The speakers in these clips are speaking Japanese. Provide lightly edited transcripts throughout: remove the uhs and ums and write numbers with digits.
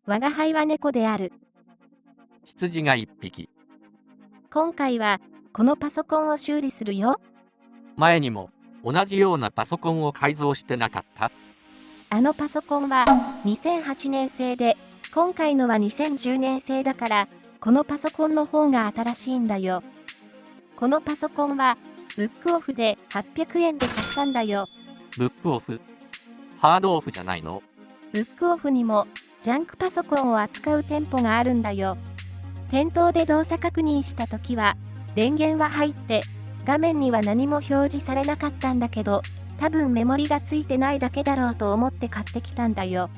我が輩は猫である。羊が1匹。今回は、このパソコンを修理するよ。前にも、同じようなパソコンを改造してなかった？あのパソコンは、2008年製で、今回のは2010年製だから、このパソコンの方が新しいんだよ。このパソコンは、ブックオフで800円で買ったんだよ。ブックオフ？ハードオフじゃないの？ブックオフにも、ジャンクパソコンを扱う店舗があるんだよ。店頭で動作確認したときは、電源は入って、画面には何も表示されなかったんだけど、多分メモリがついてないだけだろうと思って買ってきたんだよ。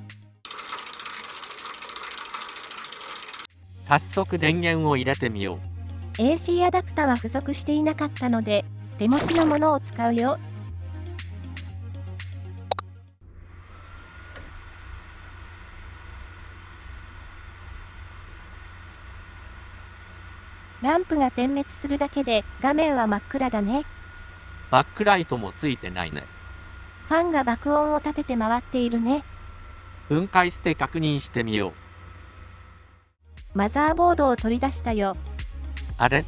早速電源を入れてみよう。AC アダプタは付属していなかったので、手持ちのものを使うよ。ランプが点滅するだけで画面は真っ暗だね。バックライトもついてないね。ファンが爆音を立てて回っているね。分解して確認してみよう。マザーボードを取り出したよ。あれ？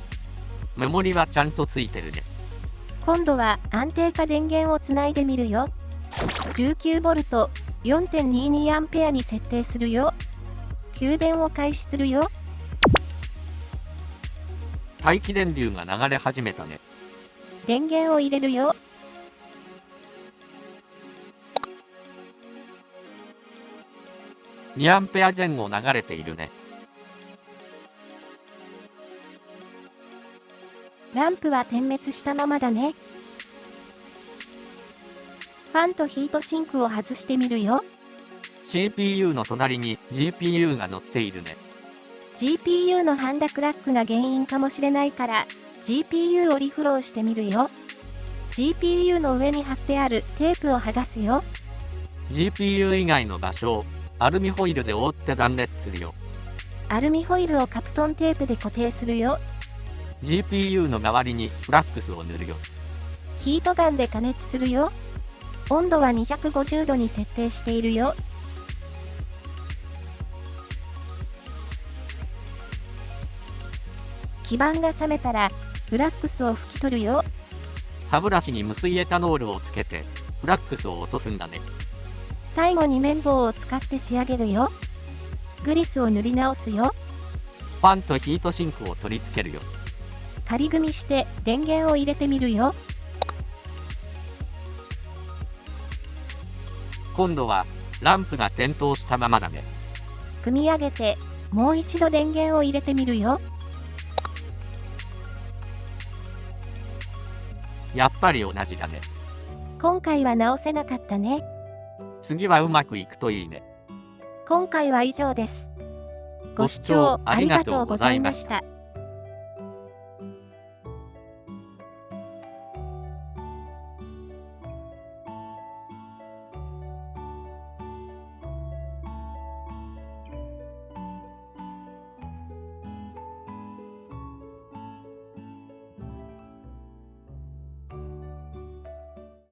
メモリはちゃんとついてるね。今度は安定化電源をつないでみるよ。19V、4.22A に設定するよ。給電を開始するよ。待機電流が流れ始めたね。電源を入れるよ。2A前後流れているね。ランプは点滅したままだね。ファンとヒートシンクを外してみるよ。CPU の隣に GPU が乗っているね。GPU のハンダクラックが原因かもしれないから、GPU をリフローしてみるよ。GPU の上に貼ってあるテープを剥がすよ。GPU 以外の場所をアルミホイルで覆って断熱するよ。アルミホイルをカプトンテープで固定するよ。GPU の周りにフラックスを塗るよ。ヒートガンで加熱するよ。温度は250度に設定しているよ。基板が冷めたら、フラックスを拭き取るよ。歯ブラシに無水エタノールをつけて、フラックスを落とすんだね。最後に綿棒を使って仕上げるよ。グリスを塗り直すよ。ファンとヒートシンクを取り付けるよ。仮組みして電源を入れてみるよ。今度はランプが点灯したままだね。組み上げて、もう一度電源を入れてみるよ。やっぱり同じだね。今回は直せなかったね。次はうまくいくといいね。今回は以上です。ご視聴ありがとうございました。